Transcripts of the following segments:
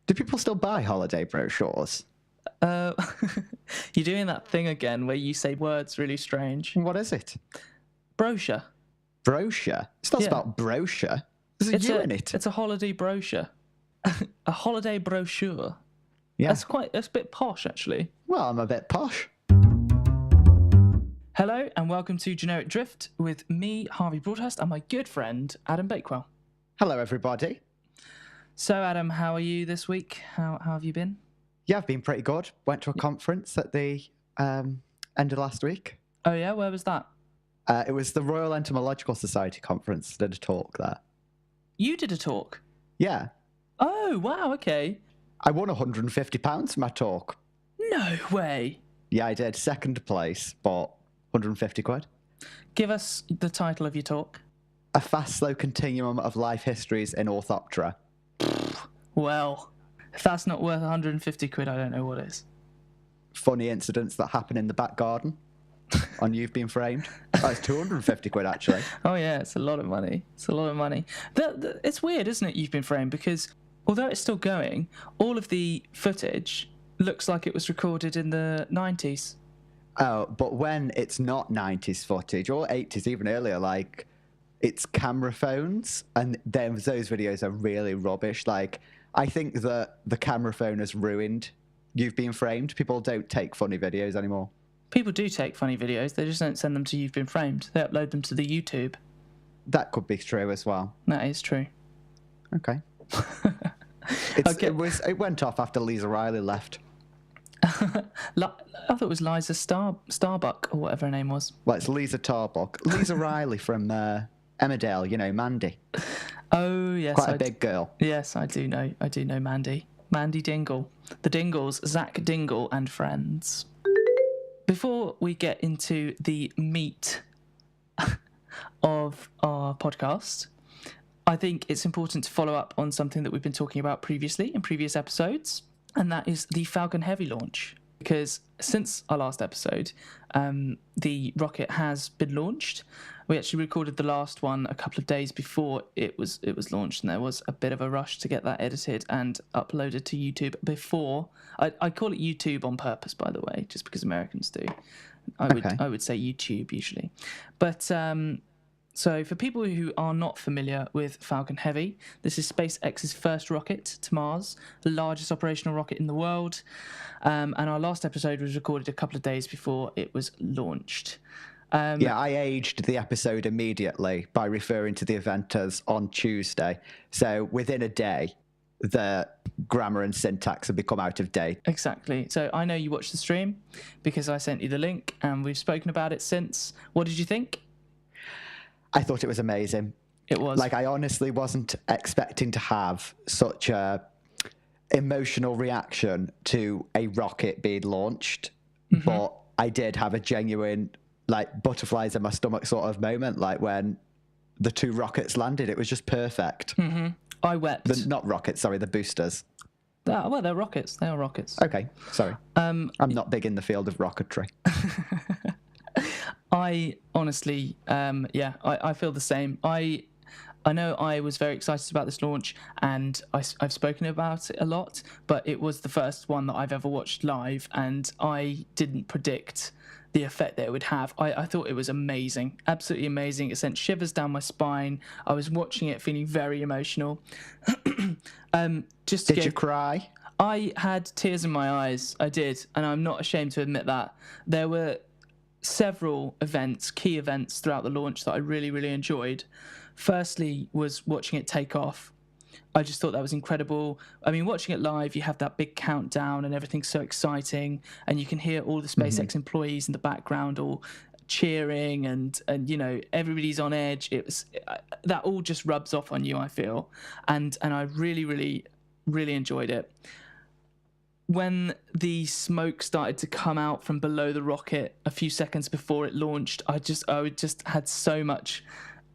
Do people still buy holiday brochures? You're doing that thing again where you say words really strange. What is it? Brochure. Brochure? It's not about brochure. There's a U in it. It's a holiday brochure. A holiday brochure. Yeah. That's a bit posh, actually. Well, I'm a bit posh. Hello and welcome to Generic Drift with me, Harvey Broadhurst, and my good friend, Adam Bakewell. Hello, everybody. So, Adam, how are you this week? How have you been? Yeah, I've been pretty good. Went to a conference at the end of last week. Oh, yeah? Where was that? It was the Royal Entomological Society conference. Did a talk there. You did a talk? Yeah. Oh, wow, okay. I won £150 for my talk. No way. Yeah, I did. Second place, but 150 quid. Give us the title of your talk. A fast, slow continuum of life histories in Orthoptera. Well, if that's not worth 150 quid, I don't know what is. Funny incidents that happen in the back garden on You've Been Framed. Oh, it's 250 quid, actually. Oh, yeah, it's a lot of money. It's a lot of money. It's weird, isn't it, You've Been Framed? Because although it's still going, all of the footage looks like it was recorded in the 90s. Oh, but when it's not 90s footage, or 80s, even earlier, like, it's camera phones, and then those videos are really rubbish. Like, I think that the camera phone has ruined You've Been Framed. People don't take funny videos anymore. People do take funny videos. They just don't send them to You've Been Framed. They upload them to the YouTube. That could be true as well. That is true. Okay. It went off after Lisa Riley left. I thought it was Liza Starbuck or whatever her name was. Well, it's Lisa Tarbuck. Lisa Riley from Emmerdale, you know, Mandy. Oh, yes. Quite a big girl. Yes, I do know Mandy. Mandy Dingle. The Dingles, Zach Dingle and friends. Before we get into the meat of our podcast, I think it's important to follow up on something that we've been talking about previously in previous episodes, and that is the Falcon Heavy launch. Because since our last episode, the rocket has been launched. We actually recorded the last one a couple of days before it was launched, and there was a bit of a rush to get that edited and uploaded to YouTube before. I call it YouTube on purpose, by the way, just because Americans do. I would say YouTube usually, but so for people who are not familiar with Falcon Heavy, this is SpaceX's first rocket to Mars, the largest operational rocket in the world, and our last episode was recorded a couple of days before it was launched. I aged the episode immediately by referring to the event as on Tuesday. So within a day, the grammar and syntax have become out of date. Exactly. So I know you watched the stream because I sent you the link and we've spoken about it since. What did you think? I thought it was amazing. It was. Like, I honestly wasn't expecting to have such a emotional reaction to a rocket being launched, but I did have a genuine, like, butterflies in my stomach sort of moment, like when the two rockets landed. It was just perfect. I wept. Not rockets, sorry, the boosters. Well, they're rockets. They are rockets. Okay, sorry. I'm not big in the field of rocketry. I honestly, I feel the same. I know I was very excited about this launch, and I've spoken about it a lot, but it was the first one that I've ever watched live, and I didn't predict the effect that it would have. I thought it was amazing, absolutely amazing. It sent shivers down my spine. I was watching it feeling very emotional. Did you cry? I had tears in my eyes. I did, and I'm not ashamed to admit that. There were several key events throughout the launch that I really, really enjoyed. Firstly was watching it take off. I just thought that was incredible. I mean, watching it live, you have that big countdown and everything's so exciting, and you can hear all the SpaceX employees in the background all cheering, and you know, everybody's on edge. It was that all just rubs off on you, I feel, and I really, really, really enjoyed it. When the smoke started to come out from below the rocket a few seconds before it launched, I just had so much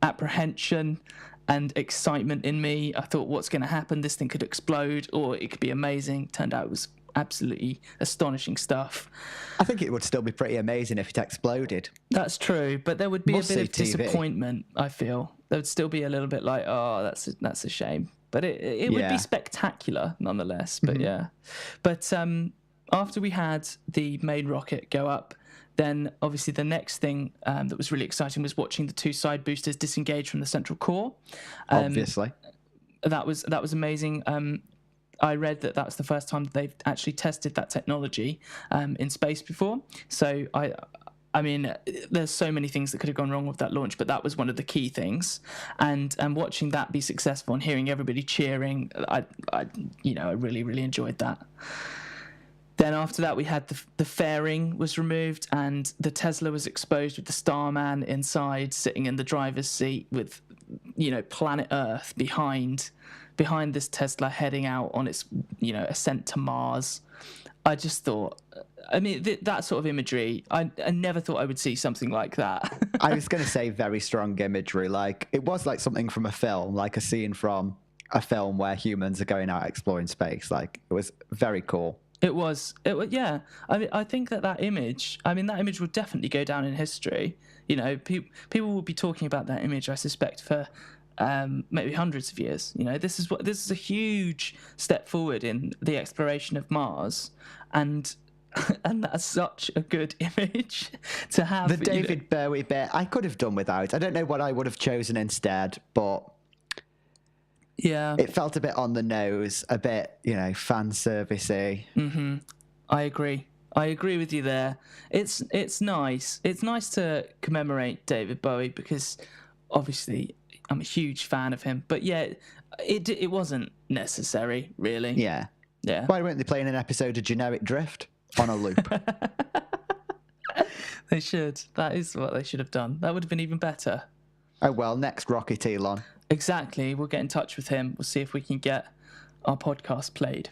apprehension and excitement in me. I thought, what's going to happen? This thing could explode, or it could be amazing. Turned out it was absolutely astonishing stuff. I think it would still be pretty amazing if it exploded. That's true, but there would be a bit of TV. disappointment, I feel. There would still be a little bit like, oh, that's a shame. but it would be spectacular nonetheless. But but after we had the main rocket go up, then obviously the next thing that was really exciting was watching the 2 side boosters disengage from the central core. Obviously, that was amazing. I read that that's the first time that they've actually tested that technology in space before. So I mean, there's so many things that could have gone wrong with that launch, but that was one of the key things. And watching that be successful and hearing everybody cheering, I really enjoyed that. Then after that, we had the fairing was removed, and the Tesla was exposed with the Starman inside, sitting in the driver's seat with, planet Earth behind this Tesla heading out on its, ascent to Mars. I just thought, that sort of imagery, I never thought I would see something like that. I was going to say very strong imagery. Like, it was like something from a film, like a scene from a film where humans are going out exploring space. Like, it was very cool. It was, yeah. I think that image, that image would definitely go down in history. People will be talking about that image, I suspect, for maybe hundreds of years. This is a huge step forward in the exploration of Mars, and that's such a good image to have. The David Bowie bit, I could have done without. I don't know what I would have chosen instead, but yeah, it felt a bit on the nose, a bit, fan servicey. Mm-hmm. I agree with you there. It's nice. It's nice to commemorate David Bowie because obviously I'm a huge fan of him. But yeah, it wasn't necessary, really. Yeah. Why weren't they playing an episode of Generic Drift on a loop? They should. That is what they should have done. That would have been even better. Oh well, next rocket, Elon. Exactly. We'll get in touch with him. We'll see if we can get our podcast played.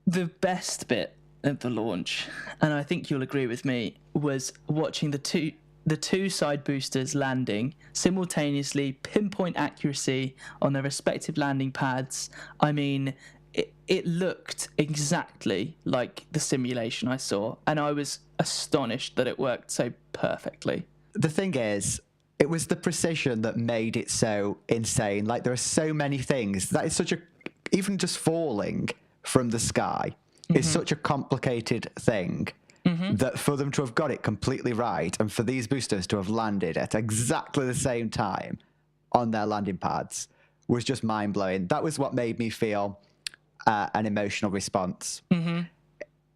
The best bit of the launch, and I think you'll agree with me, was watching the two side boosters landing simultaneously, pinpoint accuracy on their respective landing pads. It looked exactly like the simulation I saw, and I was astonished that it worked so perfectly. The thing is, it was the precision that made it so insane. Like, there are so many things. That is even just falling from the sky is such a complicated thing that for them to have got it completely right and for these boosters to have landed at exactly the same time on their landing pads was just mind-blowing. That was what made me feel an emotional response.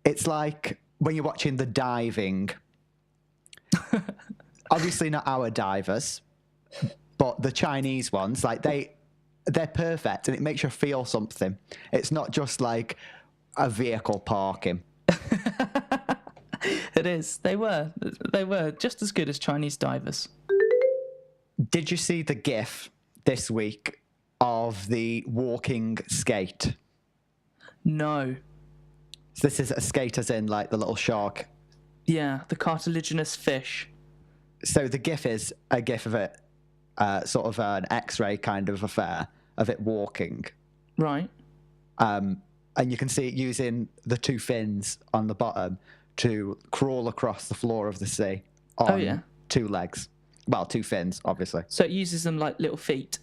It's like when you're watching the diving, obviously not our divers, but the Chinese ones, like they're perfect and it makes you feel something. It's not just like a vehicle parking. It is. They were just as good as Chinese divers. Did you see the GIF this week of the walking skate? No. So this is a skate as in like the little shark. Yeah, the cartilaginous fish. So the GIF is a GIF of it, sort of an X-ray kind of affair of it walking. Right. And you can see it using the 2 fins on the bottom to crawl across the floor of the sea on 2 legs. Well, 2 fins, obviously. So it uses them like little feet.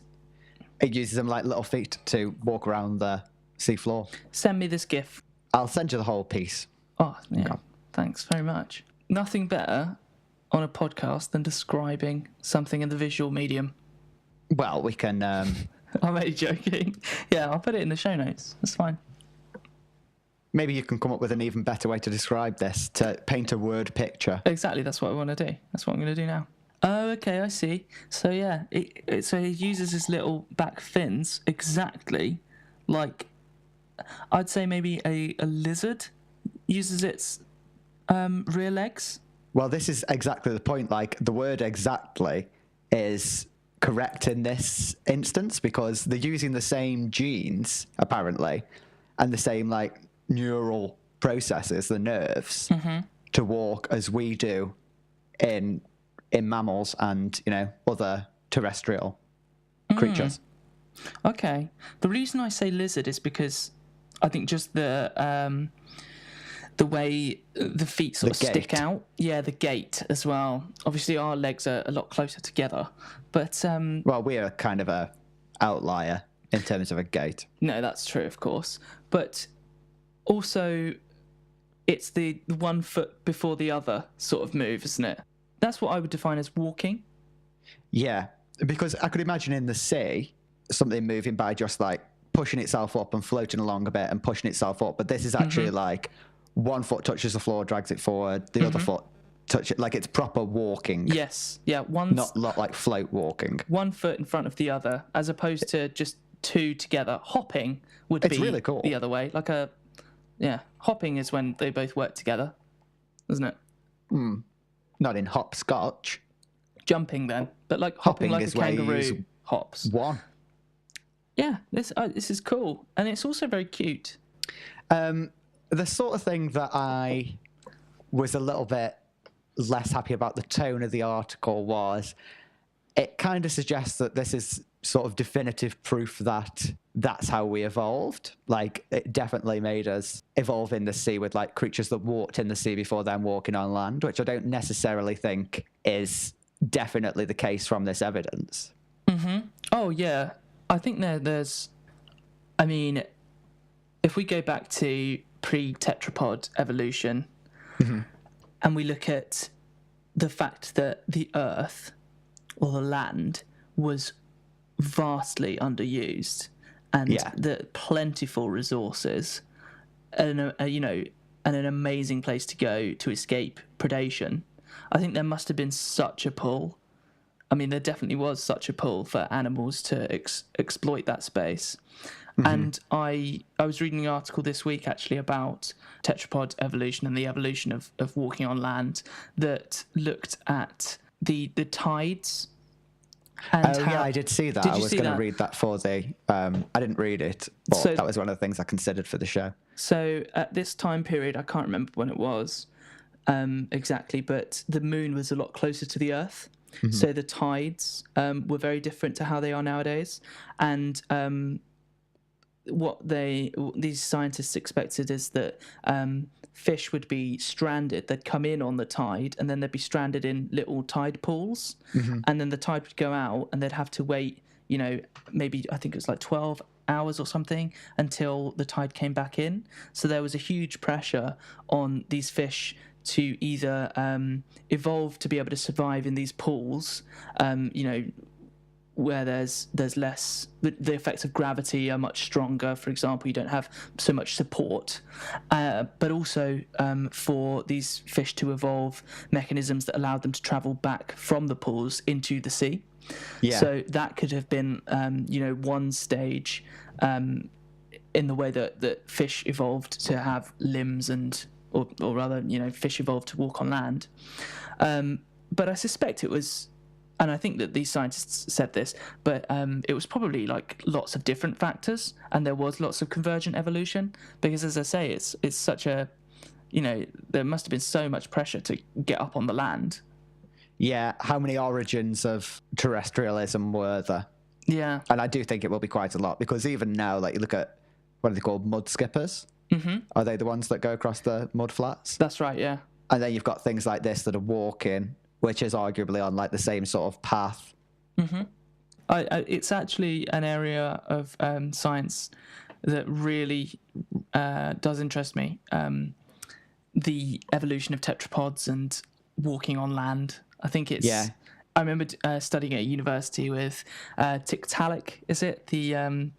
It uses them like little feet to walk around the seafloor. Send me this GIF. I'll send you the whole piece. Oh, yeah. Okay. Thanks very much. Nothing better on a podcast than describing something in the visual medium. Well, we can... I'm only joking. Yeah, I'll put it in the show notes. That's fine. Maybe you can come up with an even better way to describe this, to paint a word picture. Exactly, that's what I want to do. That's what I'm going to do now. Oh, okay, I see. So, yeah, so he uses his little back fins exactly like, I'd say maybe a lizard uses its rear legs. Well, this is exactly the point. Like, the word exactly is correct in this instance because they're using the same genes, apparently, and the same, like, neural processes, the nerves, to walk as we do in mammals and, other terrestrial creatures. Okay. The reason I say lizard is because I think just the way the feet sort of stick out. Yeah, the gait as well. Obviously, our legs are a lot closer together. But well, we are kind of a outlier in terms of a gait. No, that's true, of course. But also, it's the 1 foot before the other sort of move, isn't it? That's what I would define as walking. Yeah, because I could imagine in the sea, something moving by just like pushing itself up and floating along a bit and pushing itself up. But this is actually like 1 foot touches the floor, drags it forward, the other foot touch it, like it's proper walking. Yes, yeah, not like float walking. 1 foot in front of the other, as opposed to just two together. Hopping would be really cool. The other way. Hopping is when they both work together, isn't it? Not in hopscotch. Jumping then, but like hopping like is a where you kangaroo use hops. One. Yeah, this is cool, and it's also very cute. The sort of thing that I was a little bit less happy about the tone of the article was it kind of suggests that this is sort of definitive proof that that's how we evolved. Like, it definitely made us evolve in the sea with like creatures that walked in the sea before then walking on land, which I don't necessarily think is definitely the case from this evidence. Oh yeah, I think there's, I mean, if we go back to pre-tetrapod evolution and we look at the fact that the Earth or the land was vastly underused and the plentiful resources and an amazing place to go to escape predation, I think there must have been such a pull. I mean, there definitely was such a pull for animals to exploit that space. And I was reading an article this week actually about tetrapod evolution and the evolution of walking on land that looked at the tides. And I did see that. I was going to read that for the... I didn't read it, but that was one of the things I considered for the show. So at this time period, I can't remember when it was exactly, but the moon was a lot closer to the Earth. So the tides were very different to how they are nowadays. And what these scientists expected is that fish would be stranded. They'd come in on the tide, and then they'd be stranded in little tide pools. And then the tide would go out, and they'd have to wait, maybe I think it was like 12 hours or something until the tide came back in. So there was a huge pressure on these fish to either evolve to be able to survive in these pools, where there's less, the effects of gravity are much stronger. For example, you don't have so much support, but also for these fish to evolve mechanisms that allowed them to travel back from the pools into the sea. Yeah. So that could have been, one stage in the way that fish evolved to have limbs or rather, fish evolved to walk on land. But I suspect it was, and I think that these scientists said this, but it was probably like lots of different factors, and there was lots of convergent evolution, because as I say, it's such a, there must have been so much pressure to get up on the land. Yeah, how many origins of terrestrialism were there? Yeah. And I do think it will be quite a lot, because even now, like, you look at, what are they called, mud skippers? Are they the ones that go across the mud flats? That's right, yeah. And then you've got things like this that are walking, which is arguably on like the same sort of path. It's actually an area of science that really does interest me. The evolution of tetrapods and walking on land. I think it's... Yeah. I remember studying at university with Tiktaalik, is it? The...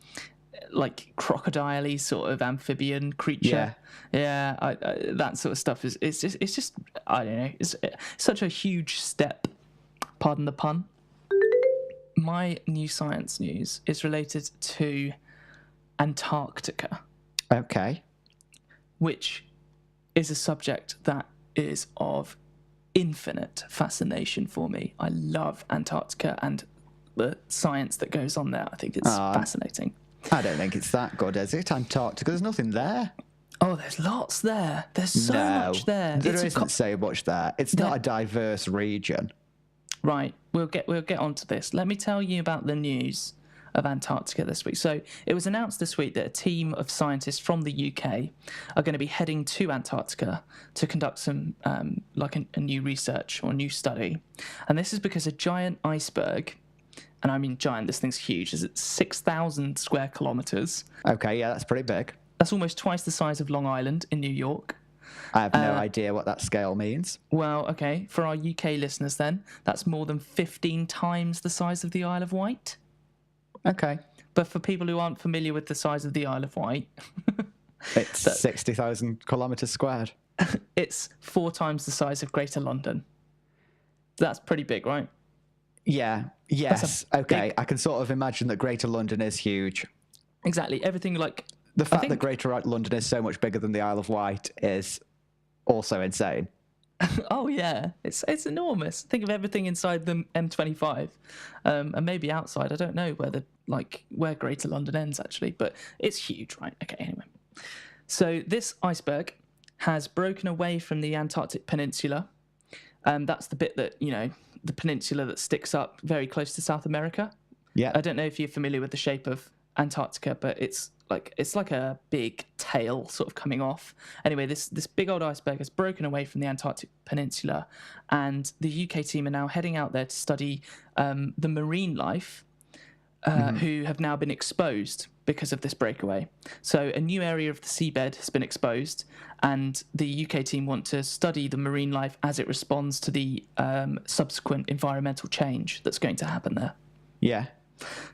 like crocodile-y sort of amphibian creature. Yeah, that sort of stuff is just I don't know. It's such a huge step. Pardon the pun. My new science news is related to Antarctica. Okay. Which is a subject that is of infinite fascination for me. I love Antarctica and the science that goes on there. I think it's fascinating. I don't think it's that good, is it? Antarctica, there's nothing there. Oh, there's lots there. There's so much there. There isn't so much there. It's not a diverse region. Right. We'll get onto this. Let me tell you about the news of Antarctica this week. So it was announced this week that a team of scientists from the UK are going to be heading to Antarctica to conduct some a new research or new study. And this is because a giant iceberg and I mean giant, this thing's huge, is it's 6,000 square kilometres. Okay, yeah, that's pretty big. That's almost twice the size of Long Island in New York. I have no idea what that scale means. Well, okay, for our UK listeners then, that's more than 15 times the size of the Isle of Wight. Okay. But for people who aren't familiar with the size of the Isle of Wight... It's 60,000 kilometres squared. It's 4 times the size of Greater London. That's pretty big, right? Yeah. Yes. Okay. big- I can sort of imagine that Greater London is huge. Exactly. Everything like... The fact that Greater London is so much bigger than the Isle of Wight is also insane. Oh, yeah. It's enormous. Think of everything inside the M25 and maybe outside. I don't know where Greater London ends, actually, but it's huge, right? Okay, anyway. So this iceberg has broken away from the Antarctic Peninsula. That's the bit that, the peninsula that sticks up very close to South America. Yeah. I don't know if you're familiar with the shape of Antarctica, but it's like a big tail sort of coming off. Anyway, this big old iceberg has broken away from the Antarctic Peninsula, and the UK team are now heading out there to study the marine life who have now been exposed because of this breakaway. So a new area of the seabed has been exposed, and the UK team want to study the marine life as it responds to the subsequent environmental change that's going to happen there. Yeah.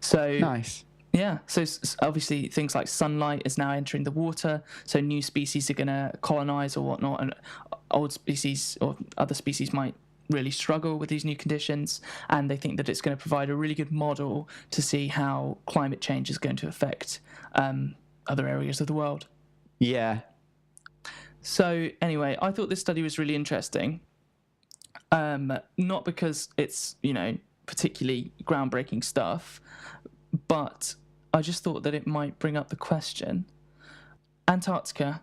So nice. Yeah, so obviously things like sunlight is now entering the water, so new species are going to colonize or whatnot, and old species or other species might really struggle with these new conditions, and they think that it's going to provide a really good model to see how climate change is going to affect other areas of the world. Yeah. So anyway, I thought this study was really interesting, not because it's, particularly groundbreaking stuff, but I just thought that it might bring up the question. Antarctica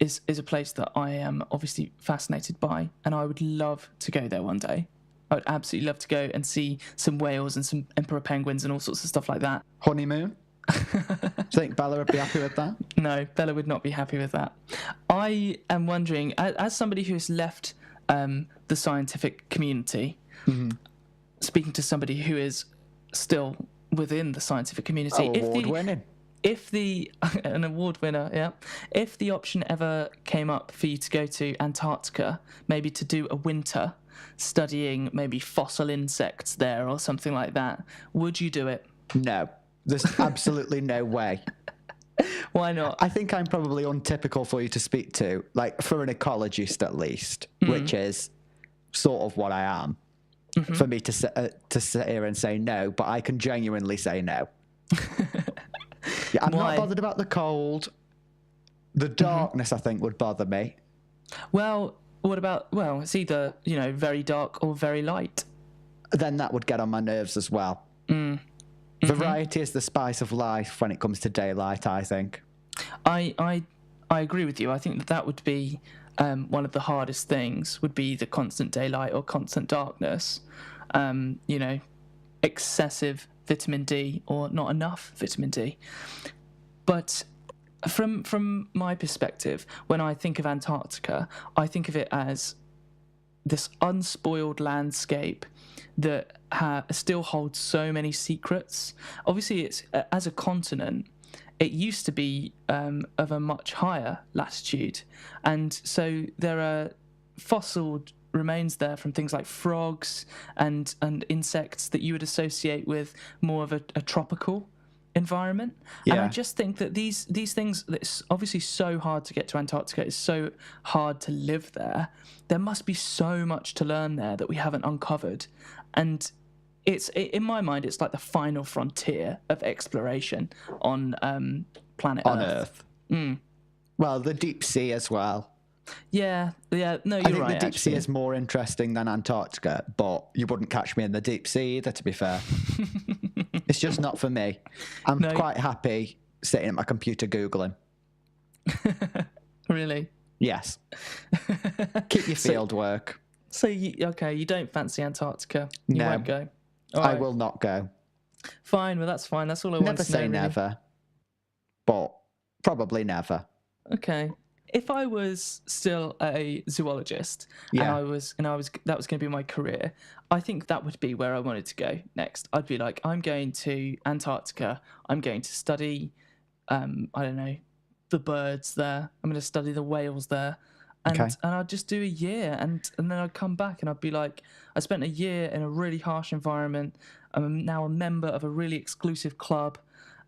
is a place that I am obviously fascinated by, and I would love to go there one day. I would absolutely love to go and see some whales and some emperor penguins and all sorts of stuff like that. Honeymoon? Do you think Bella would be happy with that? No, Bella would not be happy with that. I am wondering, as somebody who has left the scientific community, speaking to somebody who is still within the scientific community, award-winning. An award winner, yeah. If the option ever came up for you to go to Antarctica, maybe to do a winter studying maybe fossil insects there or something like that, would you do it? No, there's absolutely no way. Why not? I think I'm probably untypical for you to speak to, like for an ecologist at least, which is sort of what I am. For me to sit here and say no, but I can genuinely say no. Yeah, I'm not bothered about the cold. The darkness, I think, would bother me. Well, what about, it's either, very dark or very light. Then that would get on my nerves as well. Variety is the spice of life when it comes to daylight, I think. I agree with you. I think that would be one of the hardest things, would be the constant daylight or constant darkness. Excessive vitamin D or not enough vitamin D. But from my perspective, when I think of Antarctica, I think of it as this unspoiled landscape that still holds so many secrets. Obviously, it's as a continent, it used to be of a much higher latitude, and so there are fossil remains there from things like frogs and insects that you would associate with more of a tropical environment. Yeah. And I just think that these things, it's obviously so hard to get to Antarctica, it's so hard to live there. There must be so much to learn there that we haven't uncovered, and in my mind, it's like the final frontier of exploration on planet Earth. Well, the deep sea as well. Yeah. No, you're right. I think the deep sea actually. is more interesting than Antarctica, but you wouldn't catch me in the deep sea either, to be fair. It's just not for me. I'm quite happy sitting at my computer Googling. Really? Yes. Keep your field work. So, you don't fancy Antarctica? You won't go? I will not go. Fine, well, that's fine. That's all I want to know. Never say never, but probably never. Okay. if I was still a zoologist and Yeah. I was that was going to be my career, I think that would be where I wanted to go next. I'd be like, I'm going to Antarctica. I'm going to study, I don't know, the birds there. I'm going to study the whales there. And Okay. and I'd just do a year, and then I'd come back and I'd be like, I spent a year in a really harsh environment. I'm now a member of a really exclusive club,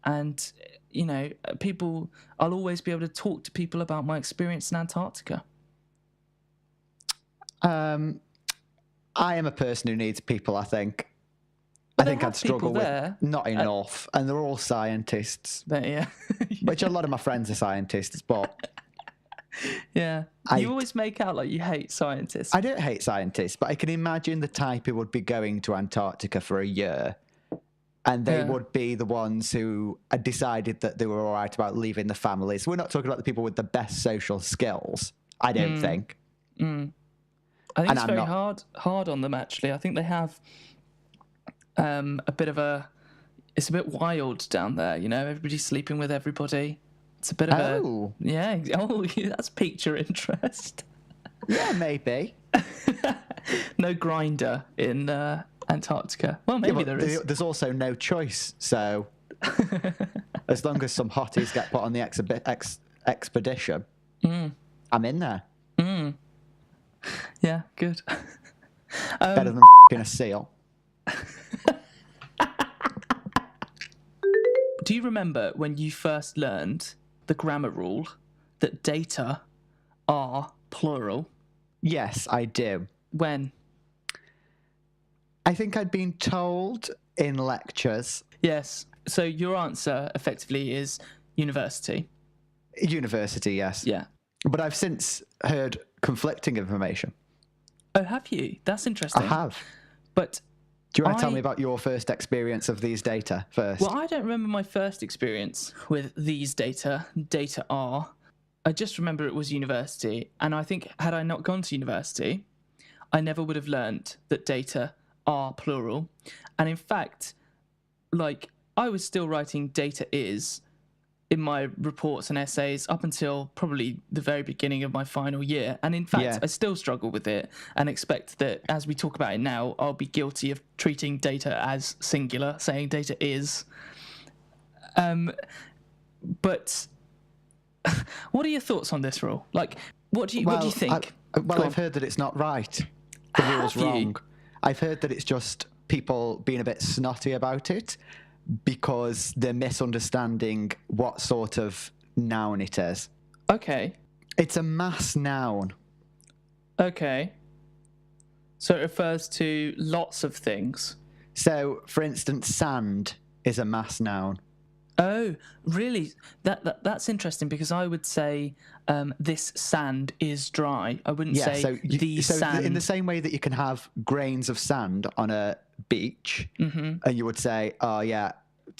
and I'll always be able to talk to people about my experience in Antarctica. I am a person who needs people, I think. But I think they I'd have people struggle with there. not enough, and they're all scientists, Yeah. which a lot of my friends are scientists, but Yeah. You always make out like you hate scientists. I don't hate scientists, but I can imagine the type who would be going to Antarctica for a year, and they would be the ones who had decided that they were all right about leaving the families. We're not talking about the people with the best social skills, I don't think. I think it's very hard on them, actually. I think they have it's a bit wild down there, everybody's sleeping with everybody. It's a bit of that's piqued your interest. Yeah, maybe. No grinder in Antarctica. Well, maybe there is. There's also no choice, so as long as some hotties get put on the expedition, I'm in there. Yeah, good. Better than a seal. Do you remember when you first learned the grammar rule that data are plural? Yes, I do. When? I think I'd been told in lectures. Yes. So your answer effectively is university. University, yes. Yeah. But I've since heard conflicting information. Oh, have you? That's interesting. I have. But do you want to tell me about your first experience of these data first? Well, I don't remember my first experience with these data. Data are. I just remember it was university. And I think had I not gone to university, I never would have learned that data are plural. And in fact, I was still writing data is in my reports and essays up until probably the very beginning of my final year. And in fact, I still struggle with it and expect that as we talk about it now, I'll be guilty of treating data as singular, saying data is. But what are your thoughts on this rule? What do you think? I've heard that it's not right. The rule's wrong. I've heard that it's just people being a bit snotty about it, because they're misunderstanding what sort of noun it is. Okay. It's a mass noun. Okay. So it refers to lots of things. So, for instance, sand is a mass noun. Oh, really? That's interesting, because I would say this sand is dry. I wouldn't say sand. In the same way that you can have grains of sand on a beach, and you would say, I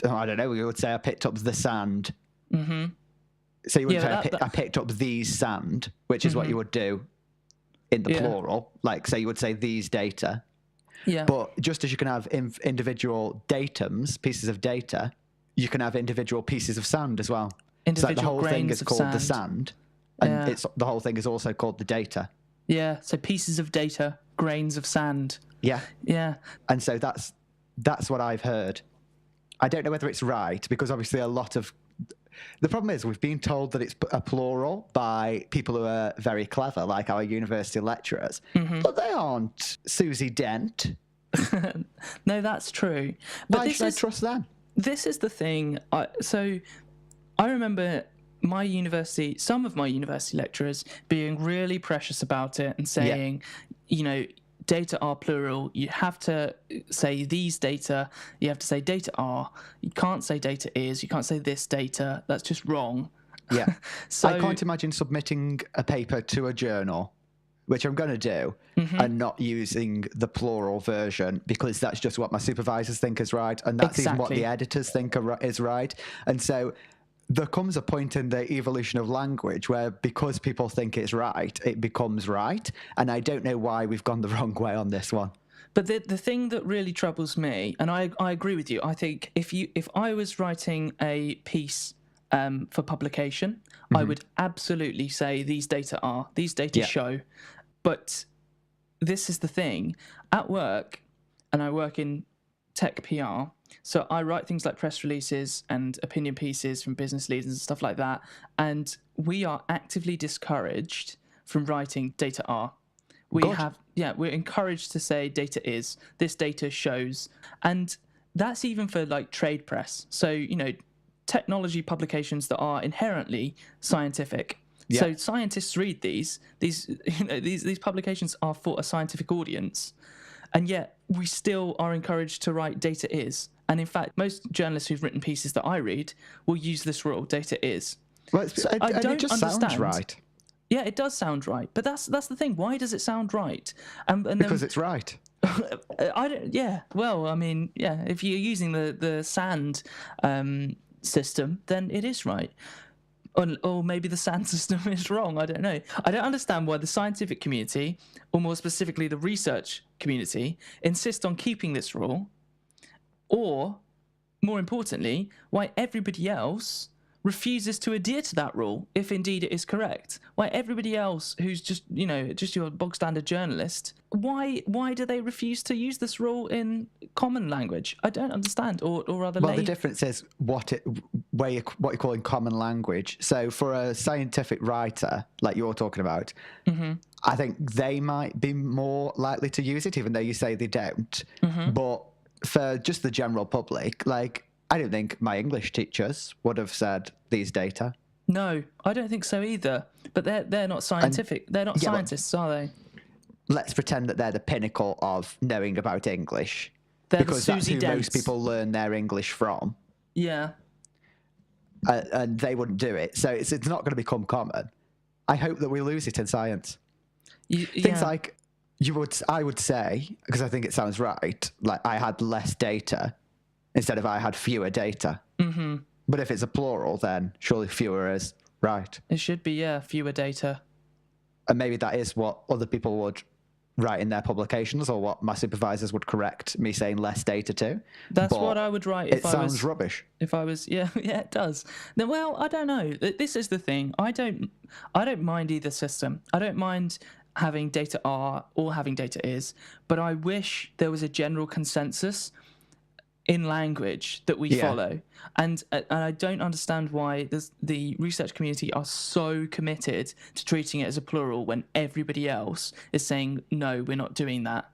don't know, you would say I picked up the sand. So you would say I picked up these sand, which is what you would do in the plural. Say you would say these data. Yeah. But just as you can have individual datums, pieces of data, you can have individual pieces of sand as well. Individual the whole thing is called sand. the sand, and the whole thing is also called the data. Yeah, so pieces of data, grains of sand. Yeah. Yeah. And so that's what I've heard. I don't know whether it's right, because obviously the problem is we've been told that it's a plural by people who are very clever, like our university lecturers, but they aren't Susie Dent. No, that's true. But why should I trust them? This is the thing. So I remember some of my university lecturers being really precious about it and saying, data are plural. You have to say these data. You have to say data are. You can't say data is. You can't say this data. That's just wrong. Yeah. So I can't imagine submitting a paper to a journal, which I'm going to do, and not using the plural version, because that's just what my supervisors think is right, and that's even what the editors think is right. And so there comes a point in the evolution of language where, because people think it's right, it becomes right. And I don't know why we've gone the wrong way on this one. But the thing that really troubles me, and I agree with you, I think if I was writing a piece for publication, I would absolutely say these data show. But this is the thing. At work, and I work in tech PR, so I write things like press releases and opinion pieces from business leaders and stuff like that, and we are actively discouraged from writing data are. We're encouraged to say data is, this data shows, and that's even for like trade press. So, technology publications that are inherently scientific. Yeah. So scientists read these publications are for a scientific audience, and yet we still are encouraged to write data is. And in fact, most journalists who've written pieces that I read will use this rule, data is. Well, I don't it just understand. Sounds right. Yeah, it does sound right, but that's the thing. Why does it sound right? And because it's right. I don't. Yeah. Well, I mean, yeah. If you're using the sand system, then it is right. Or maybe the sand system is wrong. I don't know. I don't understand why the scientific community, or more specifically the research community, insist on keeping this rule, or more importantly, why everybody else refuses to adhere to that rule, if indeed it is correct. Why everybody else who's just your bog standard journalist, why do they refuse to use this rule in common language? I don't understand, or rather. Well, the difference is what you're calling common language. So for a scientific writer like you're talking about, I think they might be more likely to use it, even though you say they don't. But for just the general public, like, I don't think my English teachers would have said these data. No, I don't think so either. But they're not scientific. They're not scientists, are they? Let's pretend that they're the pinnacle of knowing about English. Because that's who most people learn their English from. Yeah. And they wouldn't do it. So it's not going to become common. I hope that we lose it in science. Things like I would say, because I think it sounds right, like I had less data instead of I had fewer data. But if it's a plural, then surely fewer is right. It should be, fewer data. And maybe that is what other people would write in their publications, or what my supervisors would correct me saying less data to. That's what I would write if I was... It sounds rubbish. If I was... Yeah, it does. Now, well, I don't know. This is the thing. I don't mind either system. I don't mind having data are or having data is, but I wish there was a general consensus in language that we follow, and I don't understand why the research community are so committed to treating it as a plural when everybody else is saying no, we're not doing that.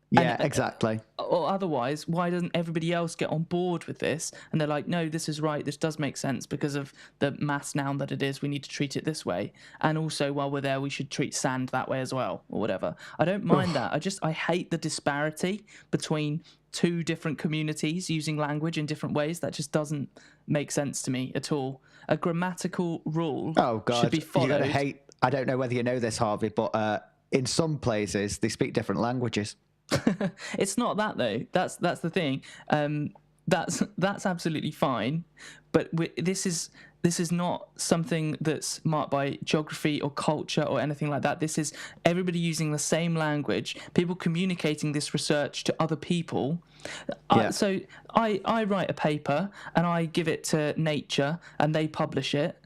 Yeah, exactly. Or otherwise, why doesn't everybody else get on board with this? And they're like, no, this is right. This does make sense because of the mass noun that it is. We need to treat it this way. And also, while we're there, we should treat sand that way as well, or whatever. I don't mind that. I hate the disparity between two different communities using language in different ways. That just doesn't make sense to me at all. A grammatical rule should be followed. I don't know whether you know this, Harvey, but in some places they speak different languages. It's not that though. That's the thing. That's absolutely fine. But this is not something that's marked by geography or culture or anything like that. This is everybody using the same language, people communicating this research to other people. So I write a paper and I give it to Nature and they publish it.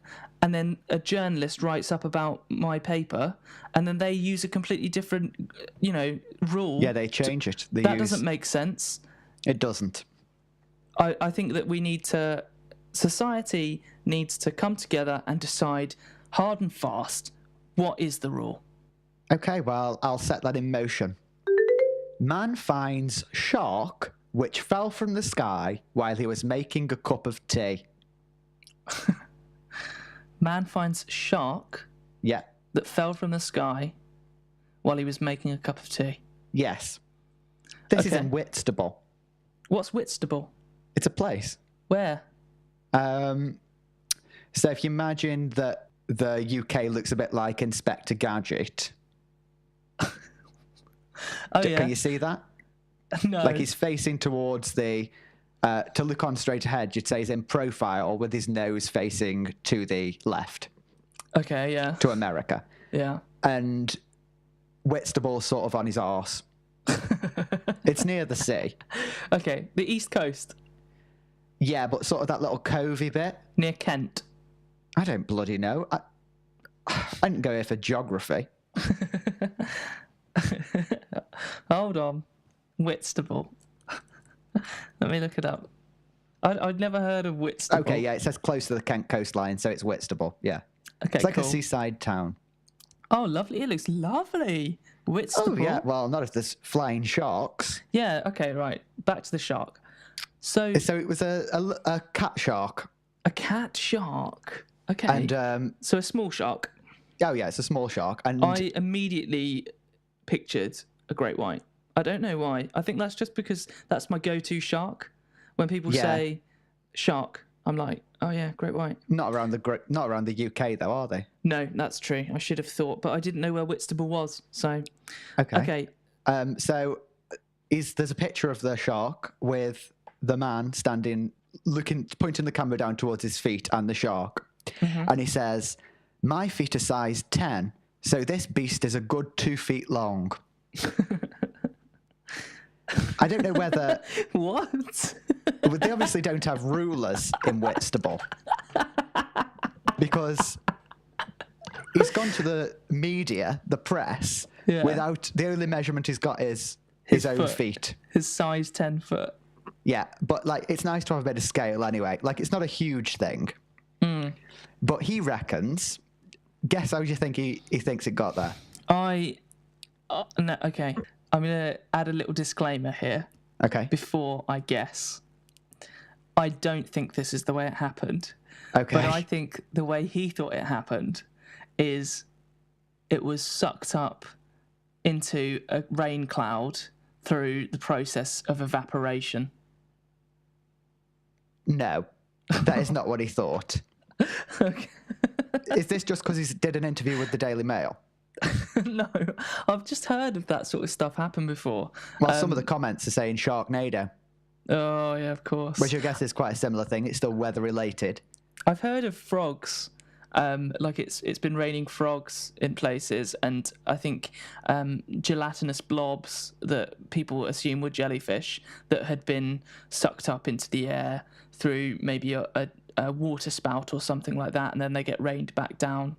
And then a journalist writes up about my paper, and then they use a completely different, rule. Yeah, they change it. That doesn't make sense. It doesn't. I think that society needs to come together and decide hard and fast what is the rule. Okay, well, I'll set that in motion. Man finds shark which fell from the sky while he was making a cup of tea. Man finds shark that fell from the sky while he was making a cup of tea. Yes. This is in Whitstable. What's Whitstable? It's a place. Where? So if you imagine that the UK looks a bit like Inspector Gadget. Can you see that? No. Like he's facing towards the... to look on straight ahead, you'd say he's in profile with his nose facing to the left. Okay, yeah. To America. Yeah. And Whitstable's sort of on his arse. It's near the sea. Okay, the East Coast. Yeah, but sort of that little covey bit. Near Kent. I don't bloody know. I didn't go here for geography. Hold on. Whitstable. Let me look it up. I'd never heard of Whitstable. Okay, yeah, it says close to the Kent coastline, so it's Whitstable. Yeah. Okay, it's like cool. a seaside town. Oh, lovely. It looks lovely. Whitstable. Oh, yeah. Well, not if there's flying sharks. Yeah, okay, right. Back to the shark. So it was a cat shark. A cat shark. Okay. And so a small shark. Oh, yeah, it's a small shark. And I immediately pictured a great white. I don't know why. I think that's just because that's my go-to shark. When people say shark, I'm like, oh yeah, great white. Not around the UK though, are they? No, that's true. I should have thought, but I didn't know where Whitstable was. So okay. So there's a picture of the shark with the man standing, pointing the camera down towards his feet and the shark, and he says, "My feet are size 10, so this beast is a good 2 feet long." I don't know whether... What? They obviously don't have rulers in Whitstable. Because he's gone to the media, the press, without... The only measurement he's got is his own feet. His size 10 foot. Yeah, but, it's nice to have a bit of scale anyway. It's not a huge thing. But he reckons... Guess how you think he thinks it got there? No, okay. I'm going to add a little disclaimer here. Okay. Before I guess. I don't think this is the way it happened. Okay. But I think the way he thought it happened is it was sucked up into a rain cloud through the process of evaporation. No, that is not what he thought. Okay. Is this just because he did an interview with the Daily Mail? No, I've just heard of that sort of stuff happen before. Well, some of the comments are saying Sharknado. Oh, yeah, of course. Which I guess is quite a similar thing. It's still weather-related. I've heard of frogs. It's been raining frogs in places, and I think gelatinous blobs that people assume were jellyfish that had been sucked up into the air through maybe a water spout or something like that, and then they get rained back down.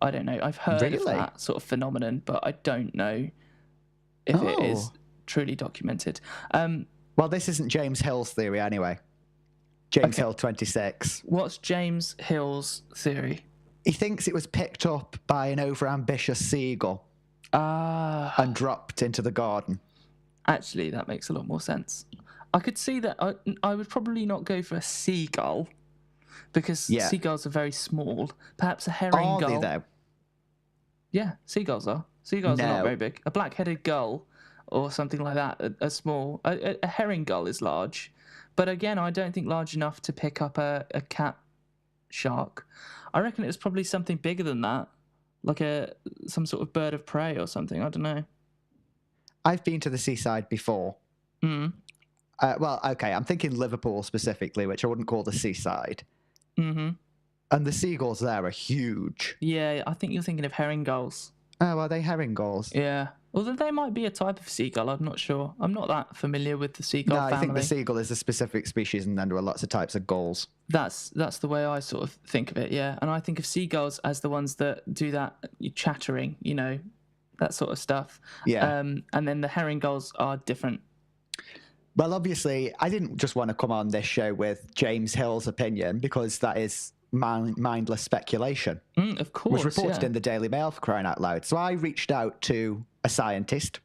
I don't know. I've heard of that sort of phenomenon, but I don't know if it is truly documented. Well, this isn't James Hill's theory anyway. James Hill 26. What's James Hill's theory? He thinks it was picked up by an overambitious seagull and dropped into the garden. Actually, that makes a lot more sense. I could see that. I would probably not go for a seagull because seagulls are very small. Perhaps a herring gull. Are they, though? Yeah, seagulls are. Seagulls are not very big. A black-headed gull or something like that are small. A herring gull is large. But again, I don't think large enough to pick up a cat shark. I reckon it was probably something bigger than that, like some sort of bird of prey or something. I don't know. I've been to the seaside before. Well, okay, I'm thinking Liverpool specifically, which I wouldn't call the seaside. Mm-hmm. And the seagulls there are huge. Yeah, I think you're thinking of herring gulls. Oh, are they herring gulls? Yeah. Although they might be a type of seagull, I'm not sure. I'm not that familiar with the seagull family. I think the seagull is a specific species, and then there are lots of types of gulls. That's the way I sort of think of it, yeah. And I think of seagulls as the ones that do that chattering, that sort of stuff. Yeah. And then the herring gulls are different. Well, obviously, I didn't just want to come on this show with James Hill's opinion, because that is mindless speculation. Of course, it was reported in the Daily Mail, for crying out loud. So I reached out to a scientist.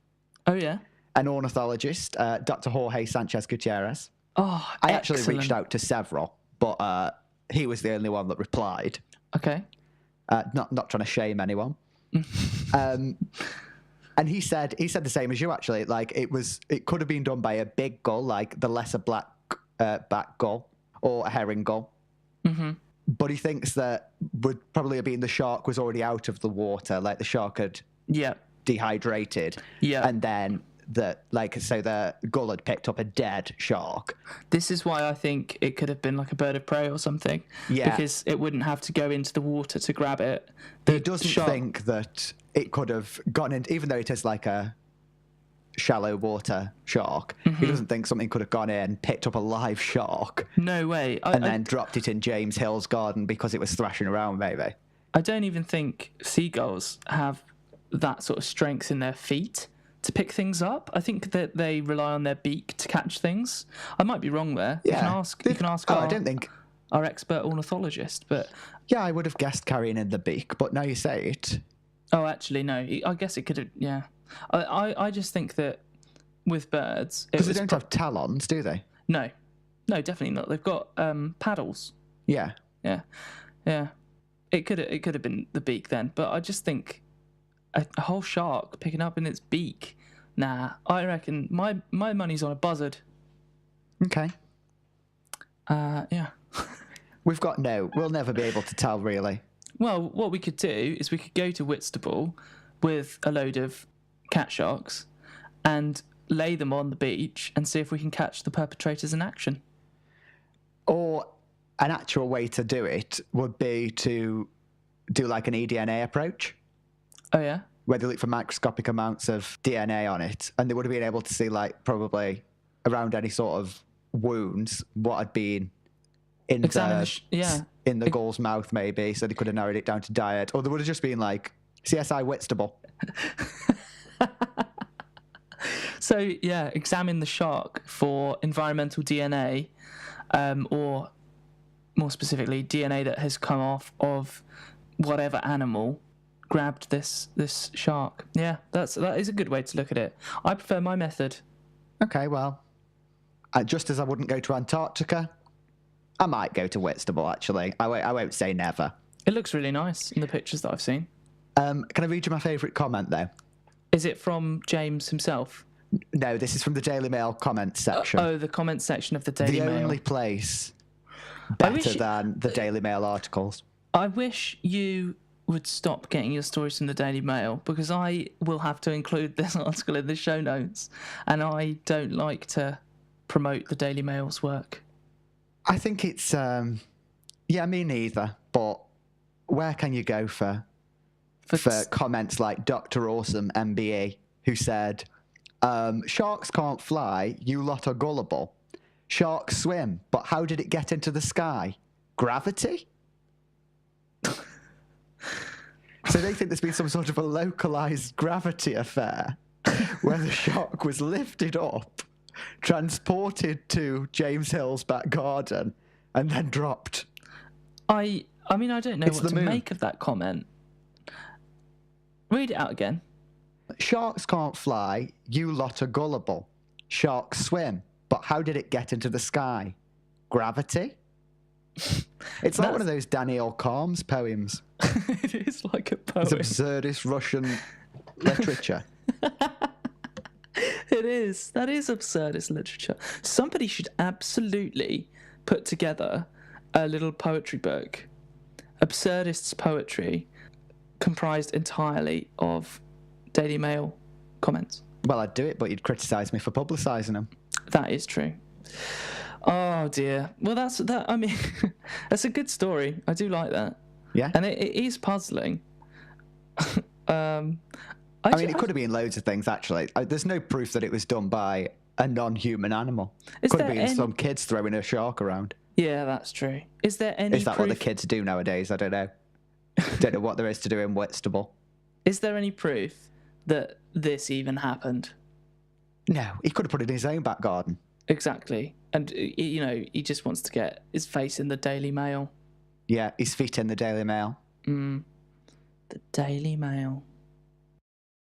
Oh, yeah? An ornithologist, Dr. Jorge Sanchez Gutierrez. Oh, I actually reached out to several, but he was the only one that replied. Okay. Not trying to shame anyone. And he said the same as you, actually. It could have been done by a big gull, like the lesser black back gull, or a herring gull. Mm-hmm. But he thinks that would probably have been the shark was already out of the water, like the shark had dehydrated. Yeah. And then the gull had picked up a dead shark. This is why I think it could have been like a bird of prey or something. Yeah. Because it wouldn't have to go into the water to grab it. He doesn't think that it could have gotten in, even though it is like a shallow water shark. He doesn't think something could have gone in, picked up a live shark, No way. and then dropped it in James Hill's garden because it was thrashing around, maybe. I don't even think seagulls have that sort of strength in their feet to pick things up. I think that they rely on their beak to catch things. I might be wrong there. Yeah. You can ask I don't think... our expert ornithologist, but... Yeah, I would have guessed carrying in the beak, but now you say it. Oh, actually, no. I guess it could have... Yeah. I just think that with birds... Because they don't have talons, do they? No. No, definitely not. They've got paddles. Yeah. Yeah. Yeah. It could have been the beak then, but I just think a whole shark picking up in its beak. Nah, I reckon my money's on a buzzard. Okay. Yeah. We'll never be able to tell, really. Well, what we could do is we could go to Whitstable with a load of cat sharks and lay them on the beach and see if we can catch the perpetrators in action. Or an actual way to do it would be to do like an eDNA approach. Oh, yeah? Where they look for microscopic amounts of DNA on it, and they would have been able to see, like, probably around any sort of wounds what had been in the gull's mouth, maybe, so they could have narrowed it down to diet. Or there would have just been, like, CSI Whitstable. So, yeah, examine the shark for environmental DNA, or more specifically, DNA that has come off of whatever animal grabbed this shark. Yeah, that is a good way to look at it. I prefer my method. Okay, well, just as I wouldn't go to Antarctica, I might go to Whitstable, actually. I won't say never. It looks really nice in the pictures that I've seen. Can I read you my favourite comment, though? Is it from James himself? No, this is from the Daily Mail comments section. Oh, the comments section of the Daily Mail. The only place better than the Daily Mail articles. I wish you would stop getting your stories from the Daily Mail, because I will have to include this article in the show notes, and I don't like to promote the Daily Mail's work. I think it's... yeah, me neither, but where can you go for comments like Dr. Awesome MBE, who said, sharks can't fly, you lot are gullible. Sharks swim, but how did it get into the sky? Gravity? So they think there's been some sort of a localized gravity affair where the shark was lifted up, transported to James Hill's back garden, and then dropped. I mean, I don't know what to make of that comment. Read it out again. Sharks can't fly, you lot are gullible. Sharks swim, but how did it get into the sky? Gravity? It's like one of those Daniel Kalms poems. It is like a poem. It's absurdist Russian literature. It is. That is absurdist literature. Somebody should absolutely put together a little poetry book. Absurdist's poetry, comprised entirely of Daily Mail comments. Well, I'd do it, but you'd criticise me for publicising them. That is true. Oh dear. Well, that's that. I mean, that's a good story. I do like that. Yeah. And it is puzzling. I mean, it could have been loads of things, actually. There's no proof that it was done by a non-human animal. It could have been some kids throwing a shark around. Yeah, that's true. Is there any Is that proof... what the kids do nowadays? I don't know. Don't know what there is to do in Whitstable. Is there any proof that this even happened? No, he could have put it in his own back garden. Exactly. And, you know, he just wants to get his face in the Daily Mail. Yeah, his feet in the Daily Mail. The Daily Mail.